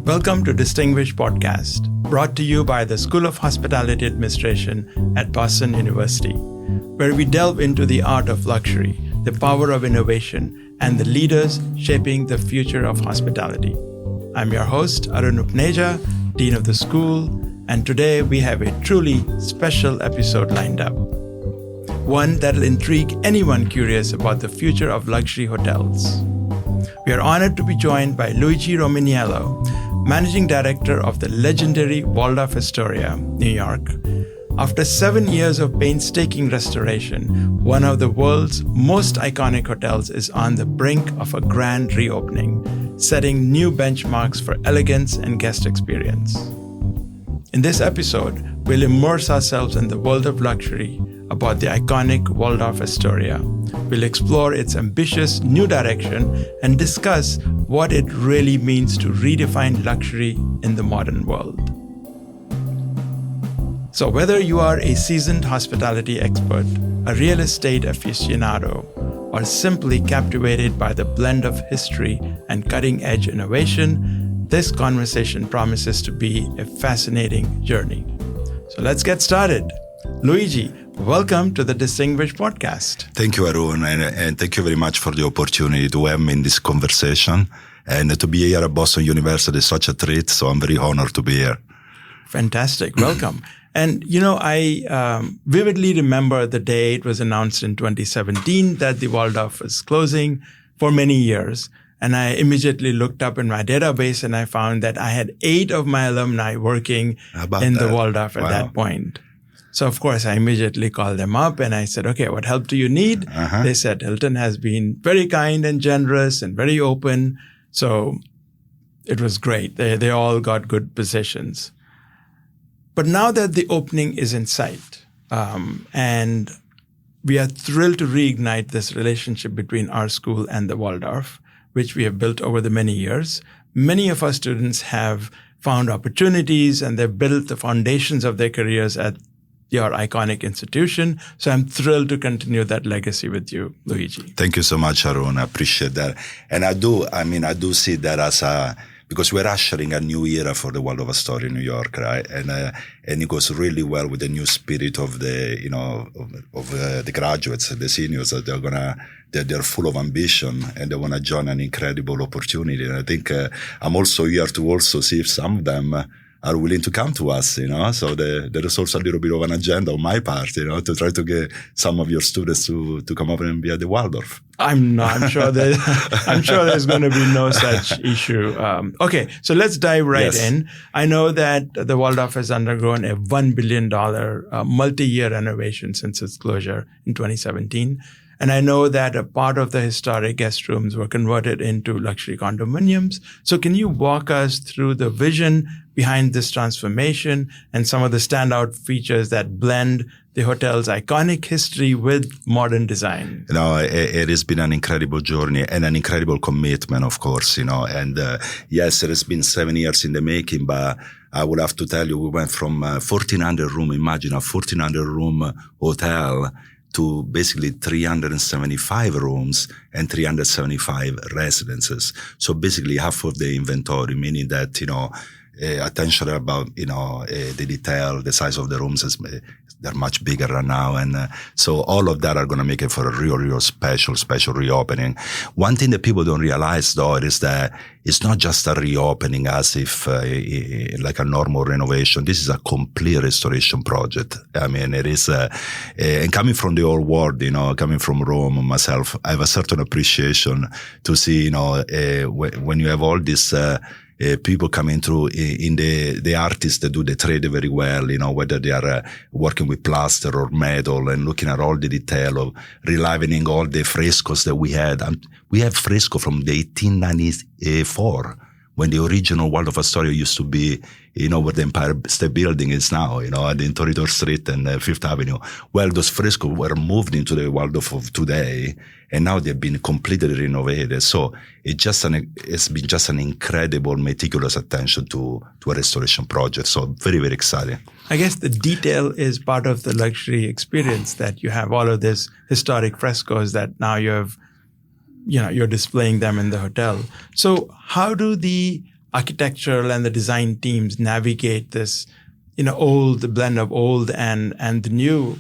Welcome to Distinguished Podcast, brought to you by the School of Hospitality Administration at Boston University, where we delve into the art of luxury, the power of innovation, and the leaders shaping the future of hospitality. I'm your host, Arun Upneja, Dean of the School, and today we have a truly special episode lined up. One that'll intrigue anyone curious about the future of luxury hotels. We are honored to be joined by Luigi Romaniello, Managing Director of the legendary Waldorf Astoria, New York. After 7 years of painstaking restoration, one of the world's most iconic hotels is on the brink of a grand reopening, setting new benchmarks for elegance and guest experience. In this episode, we'll immerse ourselves in the world of luxury about the iconic Waldorf Astoria. We'll explore its ambitious new direction and discuss what it really means to redefine luxury in the modern world. So whether you are a seasoned hospitality expert, a real estate aficionado, or simply captivated by the blend of history and cutting-edge innovation, this conversation promises to be a fascinating journey. So let's get started. Luigi, welcome to the Distinguished Podcast. Thank you, Arun, and thank you very much for the opportunity to have me in this conversation. And to be here at Boston University is such a treat, so I'm very honored to be here. Fantastic. Welcome. And, I vividly remember the day it was announced in 2017 that the Waldorf was closing for many years. And I immediately looked up in my database and I found that I had 8 of my alumni working in the Waldorf at that point. So, of course, I immediately called them up and I said, okay, what help do you need? They said, Hilton has been very kind and generous and very open. So it was great. They all got good positions. But now that the opening is in sight, and we are thrilled to reignite this relationship between our school and the Waldorf, which we have built over the many years. Many of our students have found opportunities and they've built the foundations of their careers at your iconic institution. So I'm thrilled to continue that legacy with you, Luigi. Thank you so much, Arun. I appreciate that. And I do see that as because we're ushering a new era for the Waldorf Astoria in New York, right? And it goes really well with the new spirit of the graduates, the seniors. They're full of ambition and they want to join an incredible opportunity. And I think I'm also here to also see if some of them are willing to come to us, So there is also a little bit of an agenda on my part, to try to get some of your students to come over and be at the Waldorf. I'm sure there's going to be no such issue. Okay, so let's dive right in. I know that the Waldorf has undergone a $1 billion multi-year renovation since its closure in 2017. And I know that a part of the historic guest rooms were converted into luxury condominiums. So can you walk us through the vision behind this transformation and some of the standout features that blend the hotel's iconic history with modern design? It has been an incredible journey and an incredible commitment, of course, and yes, it has been 7 years in the making, but I would have to tell you, we went from 1,400 room, imagine a 1,400 room hotel, to basically 375 rooms and 375 residences. So basically half of the inventory, meaning that, attention about, the detail, the size of the rooms they're much bigger right now. And so all of that are going to make it for a real special reopening. One thing that people don't realize though is that it's not just a reopening as if like a normal renovation. This is a complete restoration project. I mean, it is, and coming from the old world, coming from Rome myself, I have a certain appreciation to see, when you have all this, people coming through in the artists that do the trade very well, whether they are working with plaster or metal and looking at all the detail of reliving all the frescoes that we had. We have fresco from the 1894 when the original Waldorf Astoria used to be, where the Empire State Building is now, at the Torridor Street and Fifth Avenue. Well, those frescoes were moved into the Waldorf of today, and now they've been completely renovated. So it's been just an incredible, meticulous attention to a restoration project. So very, very exciting. I guess the detail is part of the luxury experience, that you have all of these historic frescoes that now you have, you're displaying them in the hotel. So how do the architectural and the design teams navigate this, the blend of old and the new,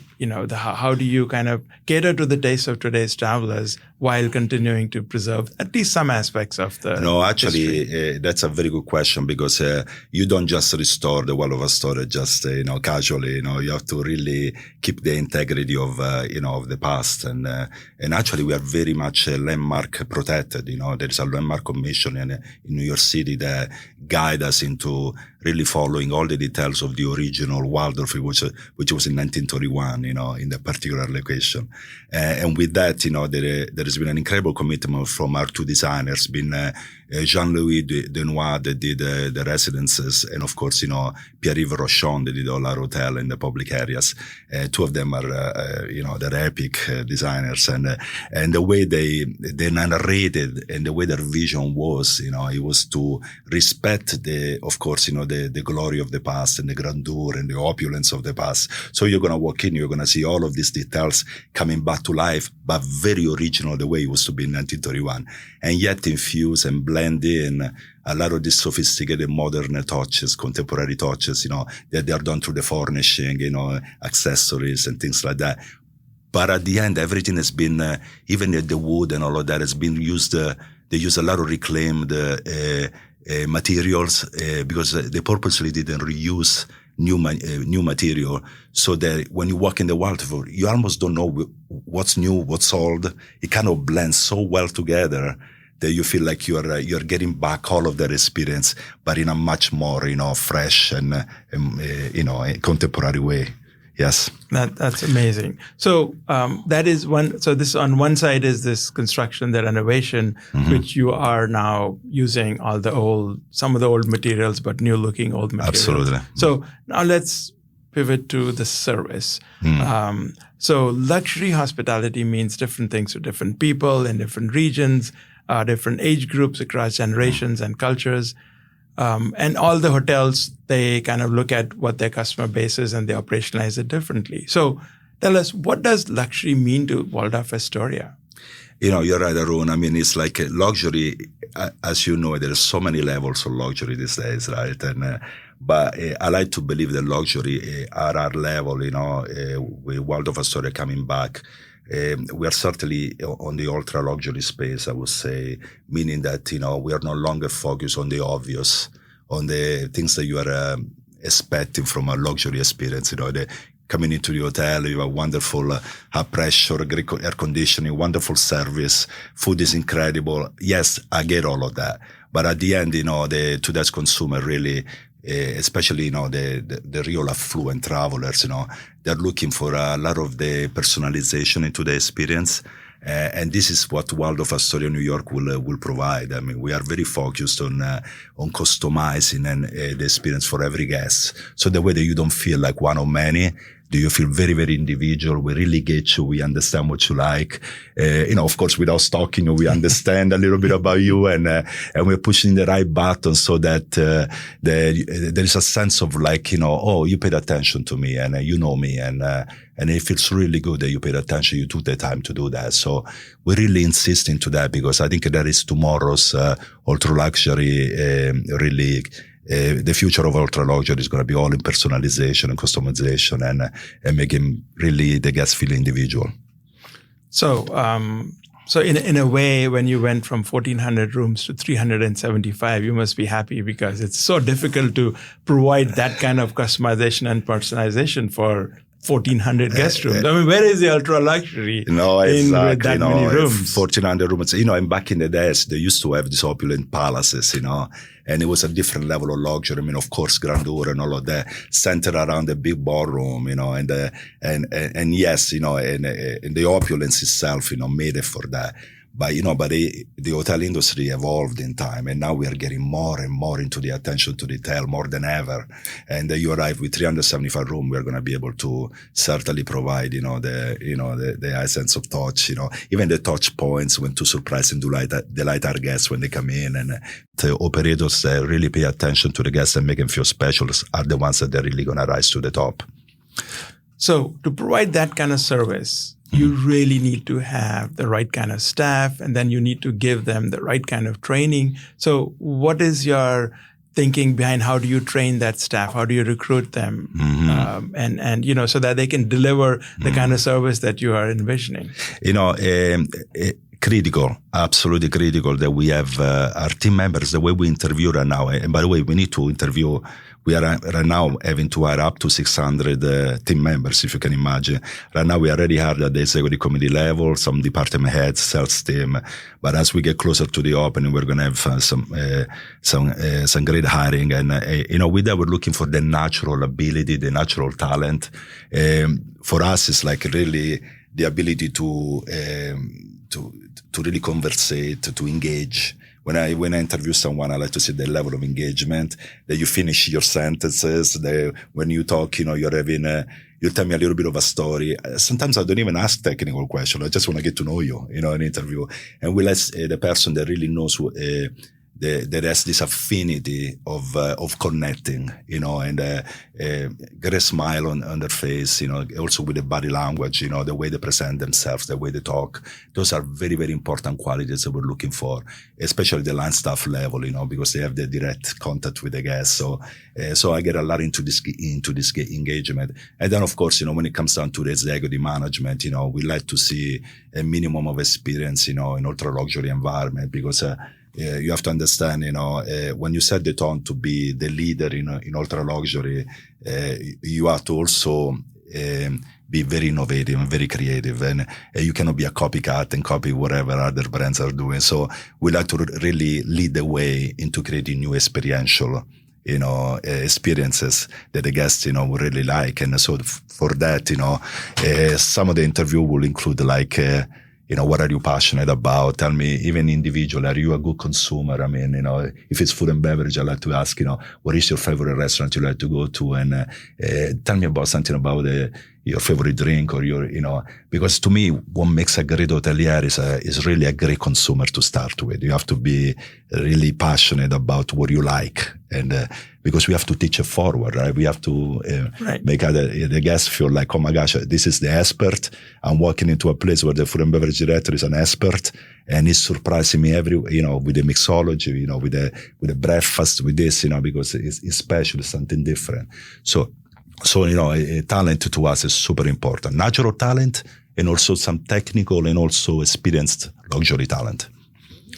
how do you kind of cater to the taste of today's travelers while continuing to preserve at least some aspects of the No, actually, that's a very good question, because you don't just restore the Waldorf Astoria just, casually. You have to really keep the integrity of the past. And actually, we are very much landmark protected. There is a landmark commission in New York City that guide us into really following all the details of the original Waldorf, which was in 1931, in that particular location. And with that, there has been an incredible commitment from our two designers, Jean-Louis Denois that did the residences, and of course, Pierre-Yves Rochon that did all our hotel in the public areas. Two of them are, they're epic designers, and the way they narrated and the way their vision was, it was to respect the glory of the past and the grandeur and the opulence of the past. So you're going to walk in, you're going to see all of these details coming back to life, but very original the way it was to be in 1931, and yet infuse and blend in a lot of these sophisticated modern touches, contemporary touches, that they are done through the furnishing, accessories and things like that. But at the end, everything has been, even the wood and all of that has been used, they use a lot of reclaimed materials, because they purposely didn't reuse new material, so that when you walk in the Waldorf, you almost don't know what's new, what's old. It kind of blends so well together that you feel like you're getting back all of that experience, but in a much more fresh and contemporary way. Yes, that's amazing. So that is one. So this on one side is this construction, the renovation, which you are now using some of the old materials, but new looking old materials. Absolutely. So now let's pivot to the service. So luxury hospitality means different things to different people in different regions, different age groups across generations and cultures. And all the hotels, they kind of look at what their customer base is and they operationalize it differently. So tell us, what does luxury mean to Waldorf Astoria? You're right, Arun. I mean, it's like luxury, as you know, there are so many levels of luxury these days, right? But I like to believe that luxury at our level, with Waldorf Astoria coming back, we are certainly on the ultra luxury space, I would say, meaning that, we are no longer focused on the obvious, on the things that you are expecting from a luxury experience. Coming into the hotel, you have wonderful high pressure, great air conditioning, wonderful service, food is incredible. Yes, I get all of that. But at the end, today's consumer really, especially, the real affluent travelers, they're looking for a lot of the personalization into the experience. And this is what Waldorf Astoria New York will provide. I mean, we are very focused on customizing the experience for every guest. So the way that you don't feel like one of many, do you feel very, very individual? We really get you. We understand what you like. Of course, without stalking you, we understand a little bit about you, and we're pushing the right button so that there is a sense of like, oh, you paid attention to me, and you know me, and it feels really good that you paid attention. You took the time to do that. So we really insist into that, because I think that is tomorrow's ultra luxury. Really. The future of ultra luxury is going to be all in personalization and customization, and making really the guests feel individual. So in a way, when you went from 1,400 rooms to 375, you must be happy, because it's so difficult to provide that kind of customization and personalization for 1,400 guest rooms. I mean, where is the ultra luxury? No, exactly. With that many rooms? 1,400 rooms. And back in the days, they used to have these opulent palaces, and it was a different level of luxury. I mean, of course, Grandeur and all of that centered around the big ballroom, and yes, and the opulence itself, made it for that. But, the hotel industry evolved in time, and now we are getting more and more into the attention to detail more than ever. And you arrive with 375 rooms, we're going to be able to certainly provide, the high sense of touch, even the touch points when to surprise and delight our guests when they come in. And the operators that really pay attention to the guests and make them feel special are the ones that they're really going to rise to the top. So to provide that kind of service, you really need to have the right kind of staff, and then you need to give them the right kind of training. So what is your thinking behind how do you train that staff? How do you recruit them? And so that they can deliver the kind of service that you are envisioning? Critical, absolutely critical that we have our team members, the way we interview right now. And by the way, we need to interview. We are right now having to hire up to 600 team members, if you can imagine. Right now, we already hired at the executive committee level, some department heads, sales team. But as we get closer to the opening, we're going to have some great hiring. And, with that, we're looking for the natural ability, the natural talent. For us, it's like really the ability to really conversate, to engage. When I interview someone, I like to see the level of engagement, that you finish your sentences, when you talk, you tell me a little bit of a story. Sometimes I don't even ask technical questions. I just want to get to know you, in an interview. And we let the person that really knows that has this affinity of connecting, and get a smile on their face, also with the body language, the way they present themselves, the way they talk. Those are very, very important qualities that we're looking for, especially the line staff level, because they have the direct contact with the guests. So I get a lot into this engagement. And then, of course, when it comes down to the executive management, we like to see a minimum of experience, in ultra luxury environment, because you have to understand, when you set the tone to be the leader in ultra luxury, you have to also be very innovative and very creative, and you cannot be a copycat and copy whatever other brands are doing. So we like to really lead the way into creating new experiential, experiences that the guests, will really like. And so for that, some of the interview will include like, what are you passionate about? Tell me, even individually, are you a good consumer? I mean, if it's food and beverage, I like to ask, what is your favorite restaurant you like to go to? And tell me about something about your favorite drink, or because to me, what makes a great hotelier is really a great consumer to start with. You have to be really passionate about what you like. And because we have to teach it forward, right? We have to make the guests feel like, oh my gosh, this is the expert. I'm walking into a place where the food and beverage director is an expert, and he's surprising me with the mixology, with the breakfast, with this, because it's special, it's something different. So talent to us is super important. Natural talent, and also some technical and also experienced luxury talent.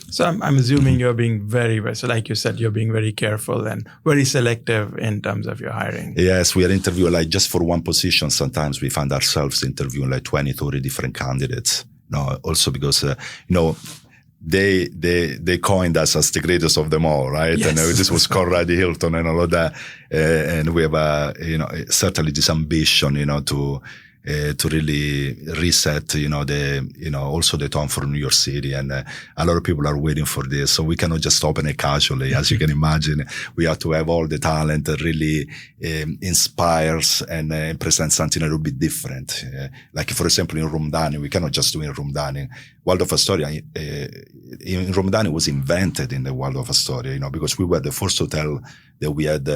So I'm assuming you're being very, so like you said, you're being very careful and very selective in terms of your hiring. Yes, we are interviewing, like just for one position, sometimes we find ourselves interviewing like 20, 30 different candidates. Also because, they coined us as the greatest of them all, right? Yes. And this was Conrad Hilton and all of that. And we have, certainly this ambition, to really reset, also the tone for New York City. And a lot of people are waiting for this. So we cannot just open it casually. As you can imagine, we have to have all the talent that really inspires and presents something a little bit different. Like, for example, in room dining, we cannot just do in room dining. Waldorf Astoria, in room dining was invented in the Waldorf Astoria, because we were the first hotel that we had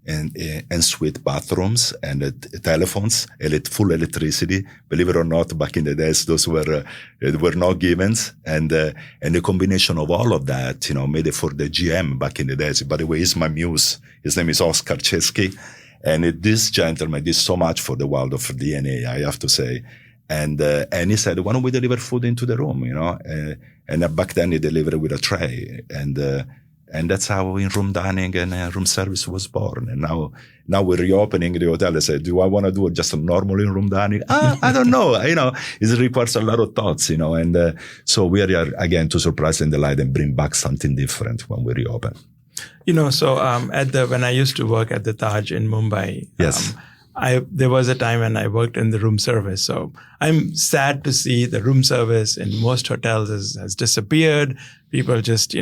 en-suite bathrooms and telephones, full electricity. Believe it or not, back in the days, those were not givens. And the combination of all of that, made it for the GM back in the days. By the way, he's my muse. His name is Oscar Chesky. And this gentleman did so much for the Waldorf DNA, I have to say. And he said, why don't we deliver food into the room, and back then he delivered with a tray. And that's how in room dining and room service was born. And now we're reopening the hotel. I said, do I want to do just a normal in room dining? I don't know. It requires a lot of thoughts, and so we are again to surprise and delight and bring back something different when we reopen. When I used to work at the Taj in Mumbai, yes. There was a time when I worked in the room service. So I'm sad to see the room service in most hotels has disappeared. People just,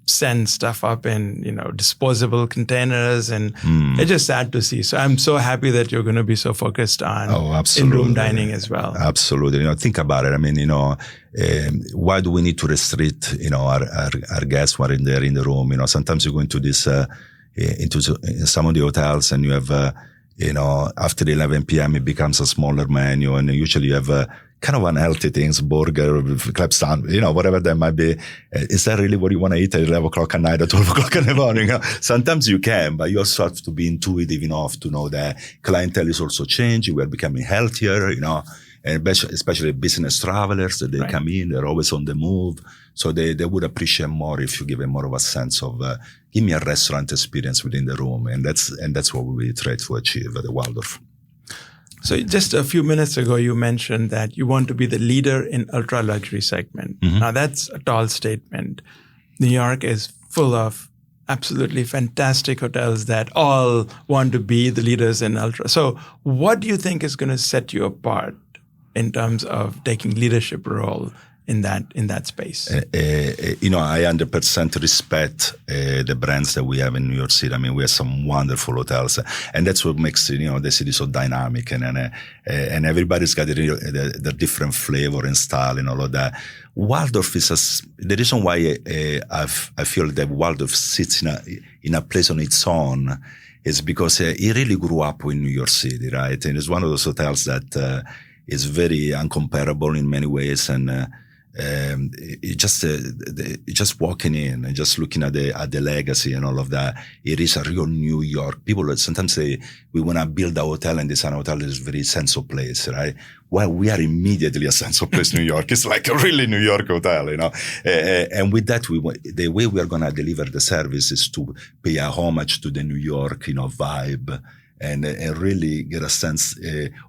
send stuff up in, disposable containers, and it's just sad to see. So I'm so happy that you're going to be so focused on in-room dining as well. Absolutely. Think about it. I mean, why do we need to restrict, our guests when they're in the room? Sometimes you go into this, into some of the hotels and you have, after 11 p.m. it becomes a smaller menu, and usually you have kind of unhealthy things, burger, club sandwich, whatever that might be. Is that really what you want to eat at 11 o'clock at night or 12 o'clock in the morning? Sometimes you can, but you also have to be intuitive enough to know that clientele is also changing. We're becoming healthier, and especially business travelers, that they come in, they're always on the move. So they would appreciate more if you give them more of a sense of, give me a restaurant experience within the room. And that's what we try to achieve at the Waldorf. So just a few minutes ago, you mentioned that you want to be the leader in ultra luxury segment. Mm-hmm. Now that's a tall statement. New York is full of absolutely fantastic hotels that all want to be the leaders in ultra. So what do you think is going to set you apart in terms of taking leadership role in that space? I 100% respect the brands that we have in New York City. I mean, we have some wonderful hotels, and that's what makes the city so dynamic, and everybody's got the different flavor and style and all of that. Waldorf is the reason why I feel that Waldorf sits in a place on its own is because it really grew up in New York City, right? And it's one of those hotels that is very uncomparable in many ways, and just walking in and just looking at the legacy and all of that, it is a real New York. People sometimes say we want to build a hotel and design a hotel that is very sense of place, right? Well, we are immediately a sense of place New York. It's like a really New York hotel, and with that, the way we are going to deliver the service is to pay a homage to the New York, vibe. And really get a sense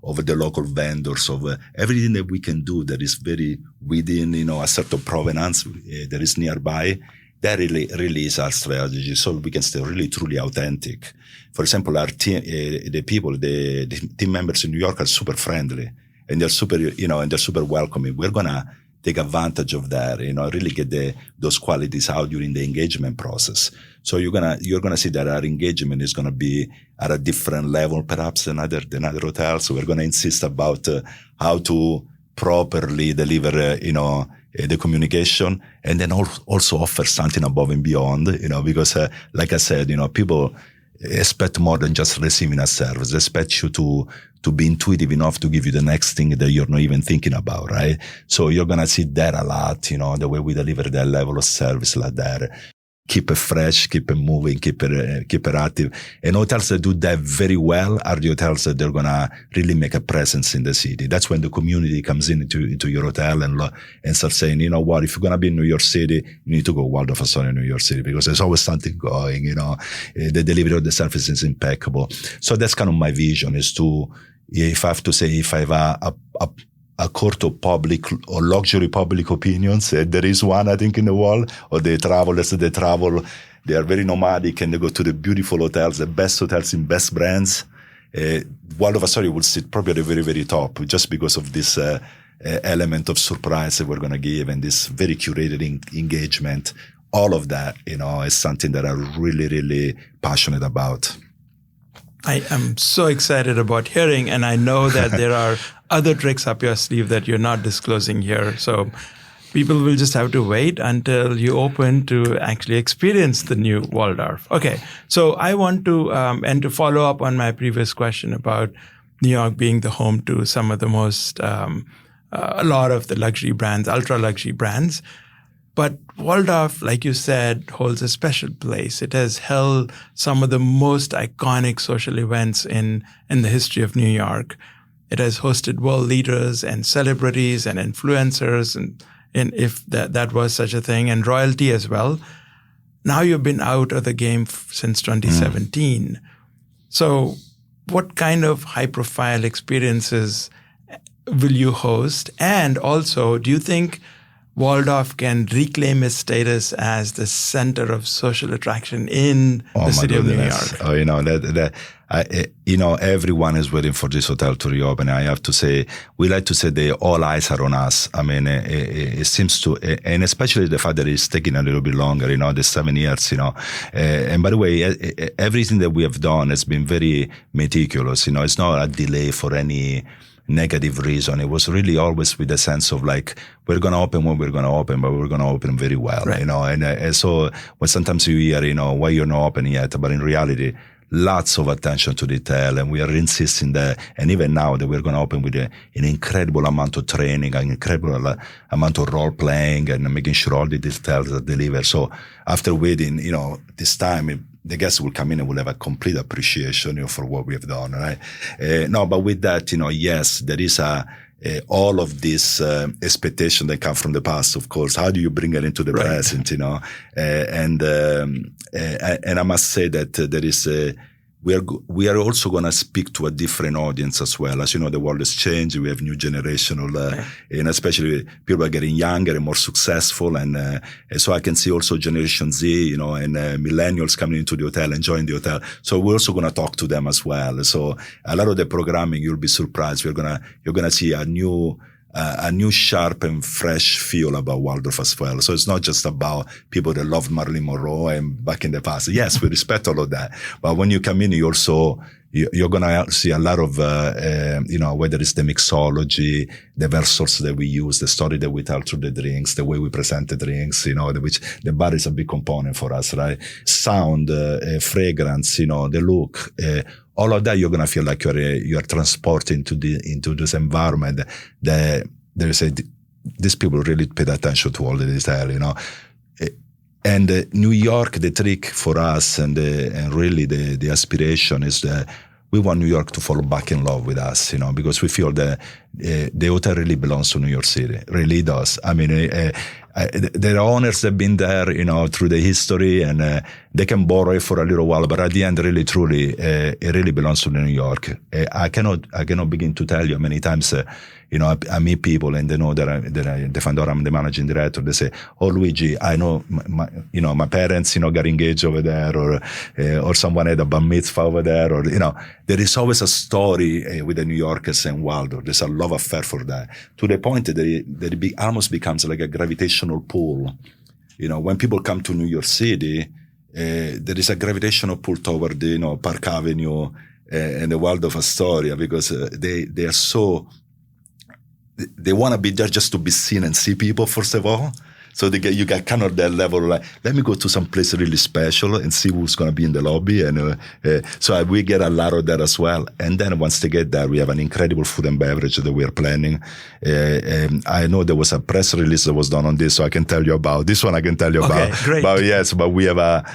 of the local vendors, of everything that we can do that is very within, a certain provenance that is nearby. That really is our strategy, so we can stay really truly authentic. For example, our team, the team members in New York are super friendly, and they're super, and they're super welcoming. We're gonna take advantage of that, really get those qualities out during the engagement process. So you're gonna see that our engagement is gonna be at a different level, perhaps than other hotels. So we're gonna insist about how to properly deliver, the communication, and then also offer something above and beyond, because like I said, people expect more than just receiving a service. They expect you to be intuitive enough to give you the next thing that you're not even thinking about, right? So you're gonna see that a lot, the way we deliver that level of service like that. Keep it fresh, keep it moving, keep it active. And hotels that do that very well are the hotels that they're gonna really make a presence in the city. That's when the community comes into your hotel and starts saying, you know what, if you're gonna be in New York City, you need to go Waldorf Astoria in New York City, because there's always something going, the delivery of the service is impeccable. So that's kind of my vision, is to, if I have to say, if I have a court of public or luxury public opinions, there is one, I think, in the world, or the travelers that they travel, they are very nomadic and they go to the beautiful hotels, the best hotels in best brands. Waldorf Astoria will sit probably at the very, very top, just because of this element of surprise that we're going to give, and this very curated engagement. All of that, is something that I'm really, really passionate about. I am so excited about hearing, and I know that there are other tricks up your sleeve that you're not disclosing here. So people will just have to wait until you open to actually experience the new Waldorf. Okay. So I want to, and to follow up on my previous question about New York being the home to some of the most, a lot of the luxury brands, ultra luxury brands. But Waldorf, like you said, holds a special place. It has held some of the most iconic social events in the history of New York. It has hosted world leaders and celebrities and influencers, and if that was such a thing, and royalty as well. Now you've been out of the game since 2017. So what kind of high-profile experiences will you host? And also, do you think Waldorf can reclaim its status as the center of social attraction in the city of New York? Oh, everyone is waiting for this hotel to reopen. I have to say, we like to say that all eyes are on us. I mean, it seems to, and especially the fact that it's taking a little bit longer, the 7 years, and by the way, everything that we have done has been very meticulous. It's not a delay for any negative reason. It was really always with a sense of like, we're going to open when we're going to open, but we're going to open very well, right. And so when sometimes you hear, why you're not open yet, but in reality, lots of attention to detail, and we are insisting that, and even now that we're going to open with an incredible amount of training, an incredible amount of role playing, and making sure all the details are delivered. So after waiting, this time, the guests will come in and will have a complete appreciation for what we have done, right? No, but with that, yes, there is all of this expectation that come from the past, of course. How do you bring it into the present, and I must say that there is we are also going to speak to a different audience as well. As you know, the world has changed. We have new generational, and especially people are getting younger and more successful. And so I can see also Generation Z, and millennials coming into the hotel, enjoying the hotel. So we're also going to talk to them as well. So a lot of the programming, you'll be surprised. You're going to see a new sharp and fresh feel about Waldorf as well. So it's not just about people that loved Marilyn Monroe and back in the past. Yes, we respect all of that. But when you come in, you're going to see a lot of, whether it's the mixology, the vessels that we use, the story that we tell through the drinks, the way we present the drinks, which the bar is a big component for us, right? Sound, fragrance, the look, all of that, you're going to feel like you're transported into this environment that these people really paid attention to all the detail, And New York, the trick for us and really the aspiration is that we want New York to fall back in love with us, because we feel that the hotel really belongs to New York City, really does. I mean, the owners have been there, through the history, and they can borrow it for a little while, but at the end, really, truly, it really belongs to New York. I cannot begin to tell you how many times, I meet people and they know that I'm the managing director. They say, "Oh, Luigi, I know my parents, got engaged over there, or someone had a bar mitzvah over there, or there is always a story with the New Yorkers and Waldorf. There's a love affair for that, to the point that it almost becomes like a gravitational pull. When people come to New York City, there is a gravitational pull toward the Park Avenue and the Waldorf Astoria, because they are so. They want to be there just to be seen and see people, first of all. So you get kind of that level, like, let me go to some place really special and see who's going to be in the lobby. And so we get a lot of that as well. And then once they get there, we have an incredible food and beverage that we are planning. I know there was a press release that was done on this, so I can tell you about this one. I can tell you about. Great. But yes, but we have a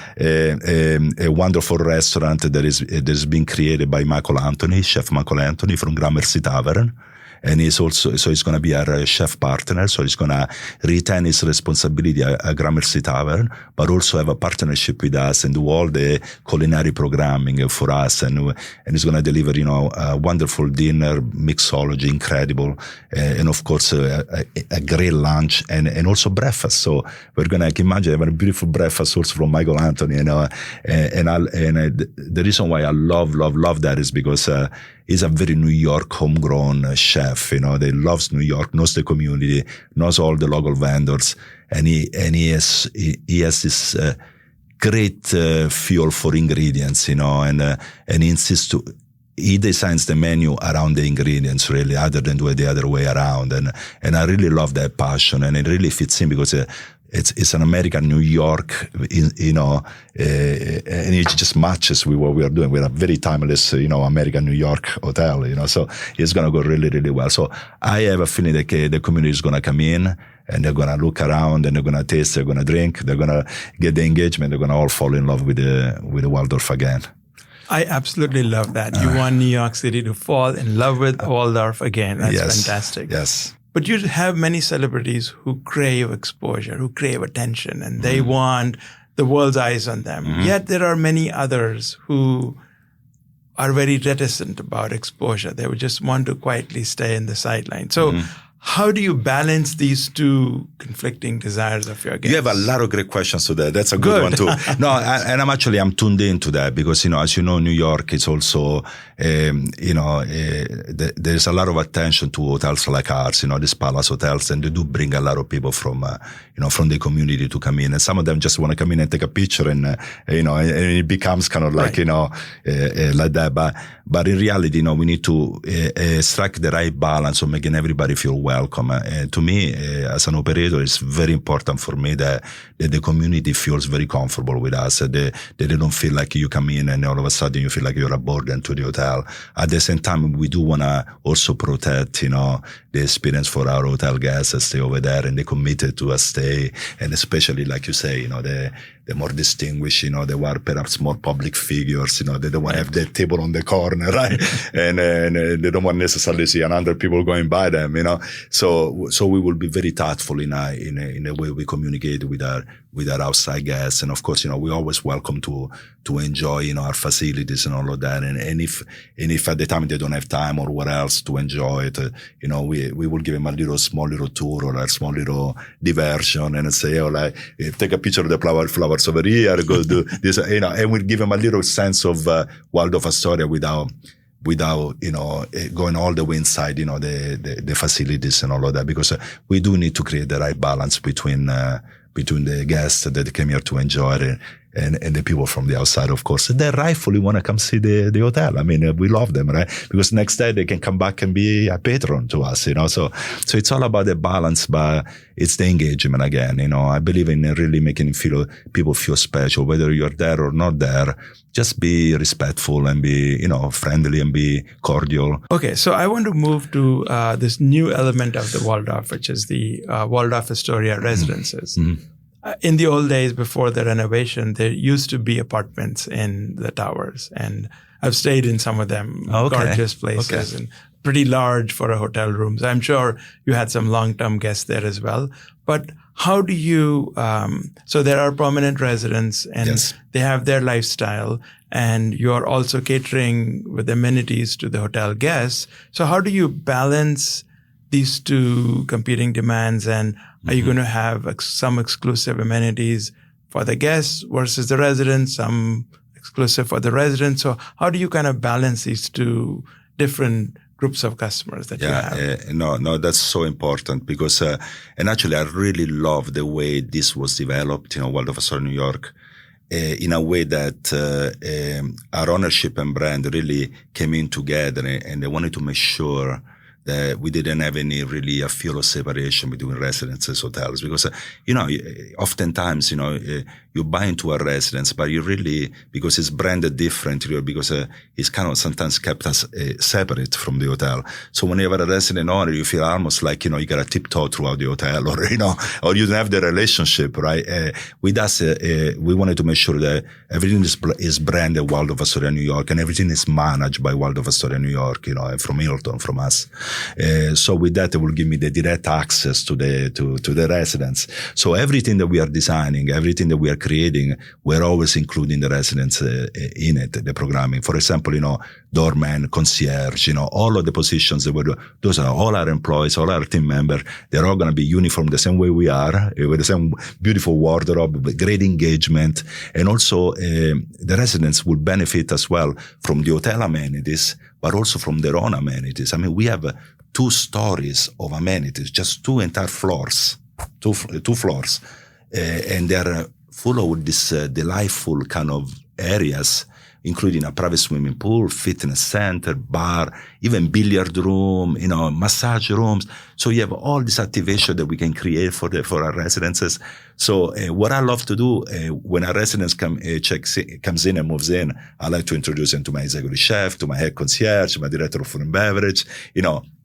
wonderful restaurant that is being created by Chef Michael Anthony from Gramercy Tavern. And he's going to be our chef partner. So he's going to retain his responsibility at Gramercy Tavern, but also have a partnership with us and do all the culinary programming for us. And he's going to deliver, a wonderful dinner, mixology, incredible. And of course, a great lunch and also breakfast. So we're going to imagine having a beautiful breakfast also from Michael Anthony, and the reason why I love that is because, he's a very New York homegrown chef, that loves New York, knows the community, knows all the local vendors, and he has this great feel for ingredients, and he insists he designs the menu around the ingredients, really, other than do it the other way around, and I really love that passion, and it really fits in because it's an American New York, and it just matches with what we are doing. We're a very timeless, American New York hotel, so it's going to go really, really well. So I have a feeling that the community is going to come in and they're going to look around and they're going to taste, they're going to drink, they're going to get the engagement, they're going to all fall in love with the Waldorf again. I absolutely love that. You want New York City to fall in love with Waldorf again. That's fantastic. Yes. But you have many celebrities who crave exposure, who crave attention, and they want the world's eyes on them. Yet there are many others who are very reticent about exposure. They would just want to quietly stay in the sidelines. So how do you balance these two conflicting desires of your guests? You have a lot of great questions to that. That's a good one too. No, and I'm tuned into that because, as you know, New York is also, there's a lot of attention to hotels like ours, these palace hotels, and they do bring a lot of people from the community to come in. And some of them just want to come in and take a picture and it becomes kind of like, like that. But in reality, we need to strike the right balance of making everybody feel welcome. To me, as an operator, it's very important for me that the community feels very comfortable with us. They don't feel like you come in and all of a sudden you feel like you're a burden to the hotel. At the same time, we do want to also protect, the experience for our hotel guests that stay over there and they committed to a stay. And especially, like you say, the more distinguished, they were perhaps more public figures, they don't want to have that table on the corner, right? and they don't want necessarily see 100 people going by them, So we will be very thoughtful in the way we communicate with our outside guests. And of course, we always welcome to enjoy, our facilities and all of that. And if at the time they don't have time or what else to enjoy it, we will give them a small little tour or a small little diversion and say, take a picture of the flowers over here, go do this, and we'll give them a little sense of Waldorf Astoria without going all the way inside, the facilities and all of that, because we do need to create the right balance between the guests that came here to enjoy it and the people from the outside, of course. They rightfully want to come see the hotel. I mean, we love them, right? Because next day they can come back and be a patron to us, So it's all about the balance, but it's the engagement again, I believe in really making people feel special, whether you're there or not there. Just be respectful and be, friendly and be cordial. Okay, so I want to move to this new element of the Waldorf, which is the Waldorf Astoria residences. Mm-hmm. In the old days, before the renovation, there used to be apartments in the towers, and I've stayed in some of them, gorgeous places, and pretty large for a hotel rooms. I'm sure you had some long-term guests there as well. But how do you, so there are permanent residents and they have their lifestyle, and you're also catering with amenities to the hotel guests. So how do you balance these two competing demands, and are you going to have some exclusive amenities for the guests versus the residents, some exclusive for the residents? So how do you kind of balance these two different groups of customers that you have? No, that's so important because, and actually I really love the way this was developed, Waldorf Astoria New York, in a way that our ownership and brand really came in together, and they wanted to make sure that we didn't have any really a feel of separation between residences and hotels, because, oftentimes, you buy into a residence, but you really, because it's branded differently, or because it's kind of sometimes kept as separate from the hotel. So when you have a resident owner, you feel almost like, you got to tiptoe throughout the hotel, or you don't have the relationship, right? With us, we wanted to make sure that everything is branded Waldorf Astoria New York, and everything is managed by Waldorf Astoria New York, from Hilton, from us. So with that, it will give me the direct access to the residents. So everything that we are designing, everything that we are creating, we're always including the residents in it, the programming. For example, doorman, concierge, all of the positions that we do, those are all our employees, all our team members. They're all going to be uniform the same way we are, with the same beautiful wardrobe, with great engagement. And also, the residents will benefit as well from the hotel amenities, but also from their own amenities. I mean, we have 2 stories of amenities, just 2 entire floors, two floors, and they're full of this delightful kind of areas, including a private swimming pool, fitness center, bar, even billiard room, massage rooms. So you have all this activation that we can create for our residences. So what I love to do when a resident comes in and moves in, I like to introduce him to my executive chef, to my head concierge, my director of food and beverage,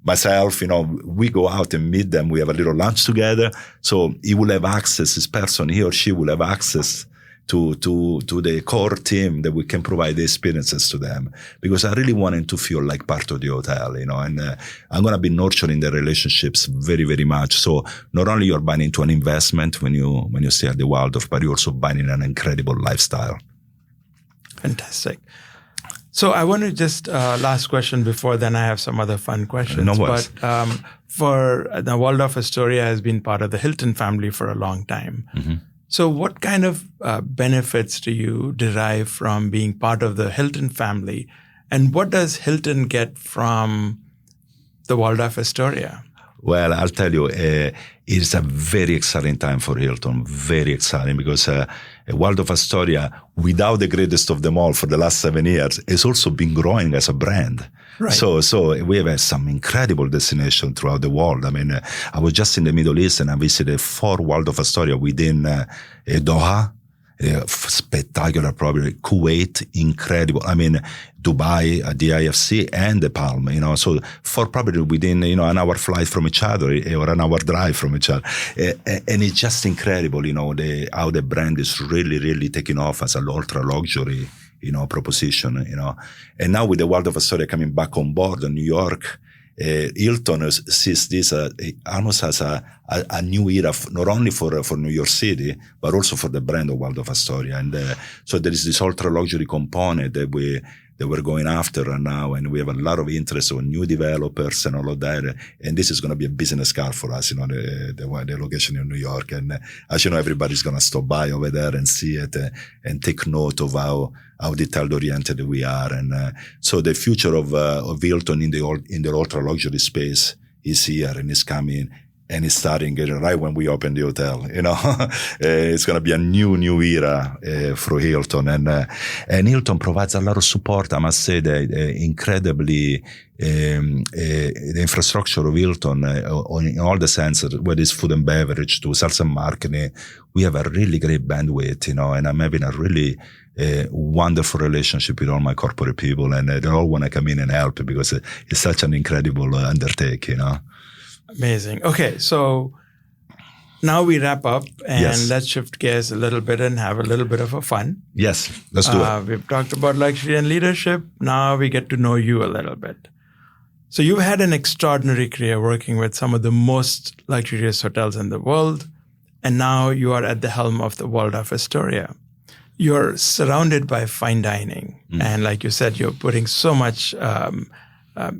myself, we go out and meet them. We have a little lunch together. So he will have access, he or she will have access to the core team that we can provide the experiences to them, because I really want them to feel like part of the hotel, and I'm going to be nurturing the relationships very, very much. So not only you're buying into an investment when you stay at the Waldorf, but you're also buying an incredible lifestyle. Fantastic. So I want to just, last question before then I have some other fun questions. No worries. But for the Waldorf Astoria has been part of the Hilton family for a long time. Mm-hmm. So what kind of benefits do you derive from being part of the Hilton family? And what does Hilton get from the Waldorf Astoria? Well, I'll tell you, it's a very exciting time for Hilton, very exciting, because Waldorf Astoria, without the greatest of them all for the last 7 years, has also been growing as a brand. Right. So we have some incredible destinations throughout the world. I mean, I was just in the Middle East and I visited 4 Waldorf Astoria within Doha. Spectacular, probably. Kuwait, incredible. I mean, Dubai, the IFC, and the Palm, so 4 probably within, an hour flight from each other or an hour drive from each other. And it's just incredible, how the brand is really, really taking off as an ultra luxury, proposition, And now with the Waldorf Astoria coming back on board in New York, Hilton sees this almost as a new era, not only for New York City, but also for the brand of Waldorf Astoria. And so there is this ultra luxury component that we're going after now, and we have a lot of interest on new developers and all of that. And this is going to be a business card for us, the location in New York. And as you know, everybody's going to stop by over there and see it and take note of how detailed oriented we are. And so the future of Hilton in the ultra luxury space is here and is coming. And it's starting right when we open the hotel, It's going to be a new era for Hilton. And Hilton provides a lot of support. I must say that incredibly, the infrastructure of Hilton, in all the senses, whether it's food and beverage to sales and marketing, we have a really great bandwidth, and I'm having a really wonderful relationship with all my corporate people, and they all want to come in and help because it's such an incredible undertaking, Amazing. Okay, so now we wrap up and let's shift gears a little bit and have a little bit of a fun. Yes, let's do it. We've talked about luxury and leadership. Now we get to know you a little bit. So you've had an extraordinary career working with some of the most luxurious hotels in the world, and now you are at the helm of the Waldorf Astoria. You're surrounded by fine dining, and like you said, you're putting so much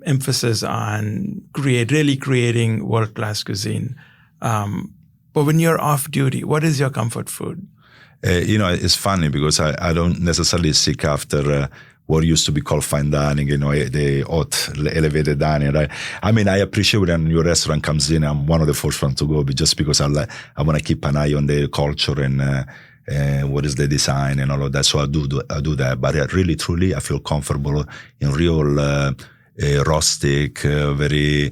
emphasis on really creating world-class cuisine. But when you're off duty, what is your comfort food? It's funny because I don't necessarily seek after what used to be called fine dining, the haute elevated dining, right? I mean, I appreciate when a new restaurant comes in, I'm one of the first ones to go, but just because I want to keep an eye on the culture and what is the design and all of that. So I do that. But really, truly, I feel comfortable in real rustic, very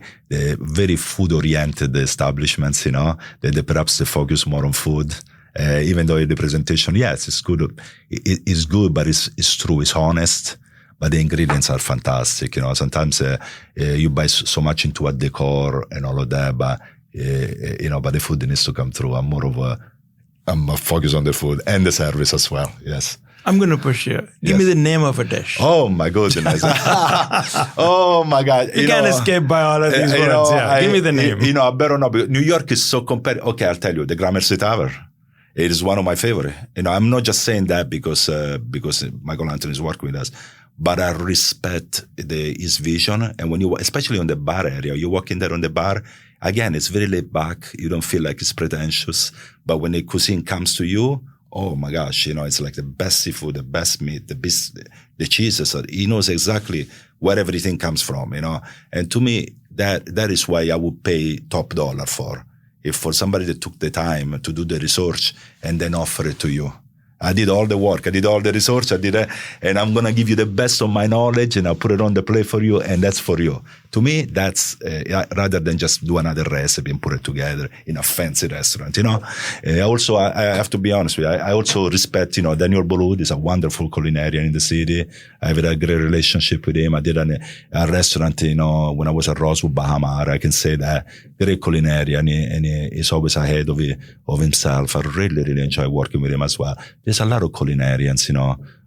food-oriented establishments, that perhaps they focus more on food. Even though the presentation, yes, it's good. It's good, but it's true, it's honest. But the ingredients are fantastic. Sometimes you buy so much into a decor and all of that, but but the food needs to come through. I'm focused on the food and the service as well. Yes. I'm going to push you. Give me the name of a dish. Oh, my goodness. Oh, my God. You can't escape by all of these words. Give me the name. I better not. New York is so competitive. Okay, I'll tell you. The Gramercy Tavern. It is one of my favorite. I'm not just saying that because Michael Anthony is working with us, but I respect his vision. And especially on the bar area, you walk in there on the bar, again, it's very laid back. You don't feel like it's pretentious. But when the cuisine comes to you, oh my gosh, it's like the best seafood, the best meat, the cheeses. He knows exactly where everything comes from, And to me, that is why I would pay top dollar for. If for somebody that took the time to do the research and then offer it to you. I did all the work. I did all the research. And I'm going to give you the best of my knowledge and I'll put it on the plate for you. And that's for you. To me, that's rather than just do another recipe and put it together in a fancy restaurant, Also, I have to be honest with you. I also respect, Daniel Bolud is a wonderful culinarian in the city. I have a great relationship with him. I did a restaurant, when I was at Rosewood, Bahamar. I can say that. Great culinarian and he's always ahead of himself. I really, really enjoy working with him as well. There's a lot of culinarians,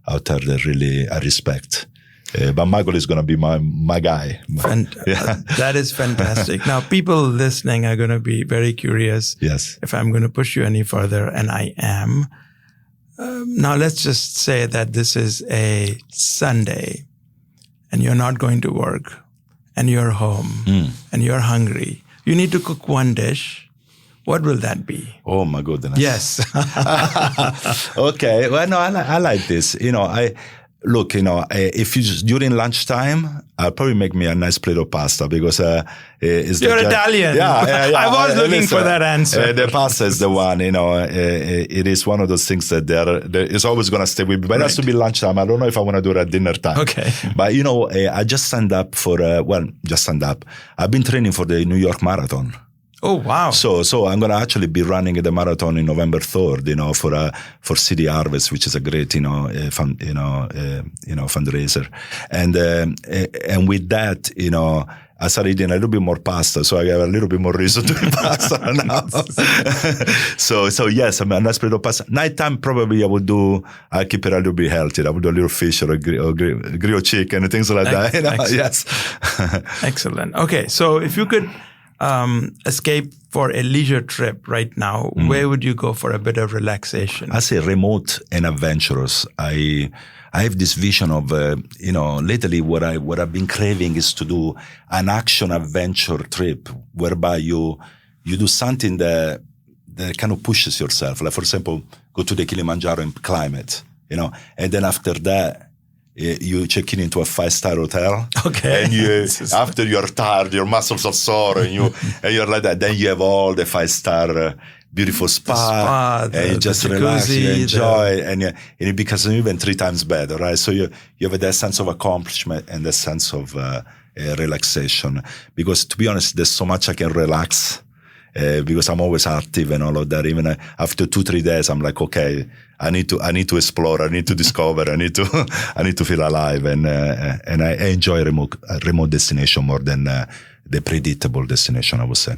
out there that really I respect. But Michael is going to be my guy. That is fantastic. Now, people listening are going to be very curious. Yes. If I'm going to push you any further, and I am. Now, let's just say that this is a Sunday, and you're not going to work, and you're home, and you're hungry. You need to cook one dish. What will that be? Oh, my goodness. Yes. Okay. Well, no, I like this. look, if you just, during lunchtime, I'll probably make me a nice plate of pasta because it's you're Italian. Yeah. I was looking for that answer. The pasta is the one. It is one of those things that it's always going to stay with me. But it has to be lunchtime. I don't know if I want to do it at dinner time. Okay. But I just signed up for I've been training for the New York Marathon. Oh, wow. So I'm going to actually be running the marathon in November 3rd, for City Harvest, which is a great, fundraiser. And with that, I started eating a little bit more pasta, so I have a little bit more reason to eat pasta now. so yes, I'm a nice plate of pasta. Nighttime, probably I'll keep it a little bit healthy. I would do a little fish or a grilled chicken and things like that. Excellent. Yes. Excellent. Okay. So if you could escape for a leisure trip right now, where would you go for a bit of relaxation? I say remote and adventurous. I have this vision of, lately what I've been craving is to do an action adventure trip whereby you do something that kind of pushes yourself. Like, for example, go to the Kilimanjaro and climb it, and then after that, you check in into a 5-star hotel. Okay. And after you're tired, your muscles are sore, and you're like that. Then you have all the 5-star beautiful spa, and you just relax, you enjoy, and it becomes even 3 times better, right? So you have that sense of accomplishment and the sense of relaxation. Because to be honest, there's so much I can relax. Because I'm always active and all of that. Even after 2-3 days, I'm like, okay, I need to explore, I need to discover, I need to feel alive, and I enjoy remote destination more than the predictable destination, I would say.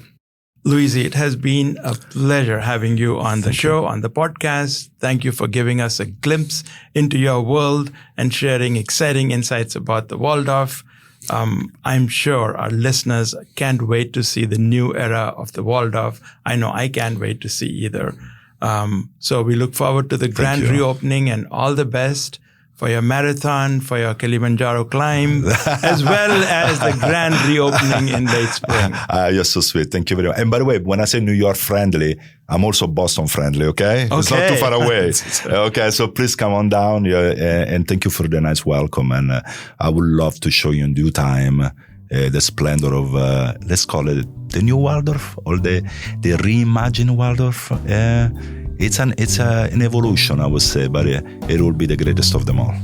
Luigi, it has been a pleasure having you on the show, on the podcast. Thank you for giving us a glimpse into your world and sharing exciting insights about the Waldorf. I'm sure our listeners can't wait to see the new era of the Waldorf. I know I can't wait to see either. So we look forward to the grand reopening, and all the best for your marathon, for your Kilimanjaro climb, as well as the grand reopening in late spring. You're so sweet. Thank you very much. And by the way, when I say New York friendly, I'm also Boston friendly, okay? It's not too far away. Okay, so please come on down, and thank you for the nice welcome. And I would love to show you in due time the splendor of, let's call it the new Waldorf, or the reimagined Waldorf. It's an evolution, I would say, but it will be the greatest of them all.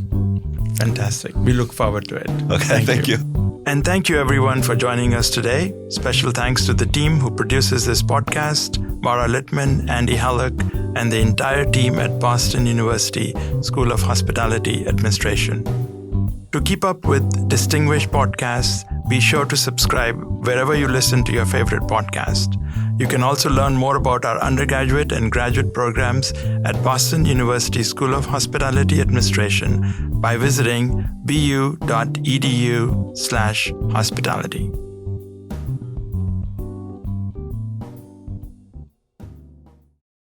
Fantastic. We look forward to it. Okay, thank you. And thank you everyone for joining us today. Special thanks to the team who produces this podcast, Mara Littman, Andy Halleck, and the entire team at Boston University School of Hospitality Administration. To keep up with distinguished podcasts, be sure to subscribe wherever you listen to your favorite podcast. You can also learn more about our undergraduate and graduate programs at Boston University School of Hospitality Administration by visiting bu.edu/hospitality.